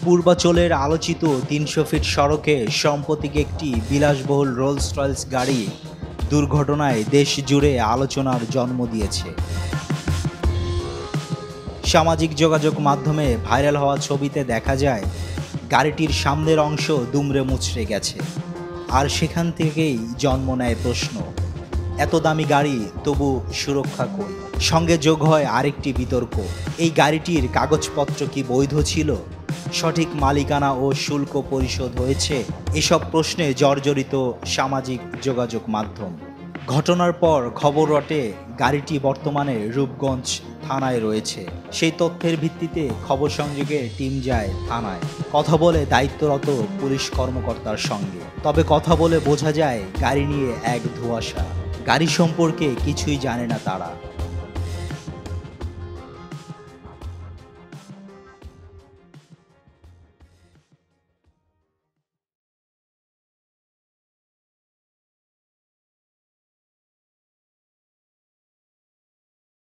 পূর্বাঞ্চলের আলোচিত ৩০০ ফিট সড়কে সাম্প্রতিক একটি বিলাসবহুল রোলস রয়েস গাড়ি দুর্ঘটনায় দেশ জুড়ে আলোচনার জন্ম দিয়েছে। সামাজিক যোগাযোগ মাধ্যমে ভাইরাল হওয়া ছবিতে দেখা যায় গাড়িটির সামনের অংশ দুমড়ে মুচড়ে গেছে। আর সেখান থেকেই জন্ম নেয় প্রশ্ন, এত দামি গাড়ি তবু সুরক্ষা কই? সঙ্গে যোগ হয় আরেকটি বিতর্ক, এই গাড়িটির কাগজপত্র কি বৈধ ছিল? সঠিক মালিকানা ও শুল্ক পরিশোধ হয়েছে? এসব প্রশ্নে জর্জরিত সামাজিক যোগাযোগ মাধ্যম। ঘটনার পর খবর রটে গাড়িটি বর্তমানে রূপগঞ্জ থানায় রয়েছে। সেই তথ্যের ভিত্তিতে খবর সংযোগে টিম যায় থানায়, কথা বলে দায়িত্বরত পুলিশ কর্মকর্তার সঙ্গে। তবে কথা বলে বোঝা যায় গাড়ি নিয়ে এক ধোঁয়াশা, গাড়ি সম্পর্কে কিছুই জানে না তারা।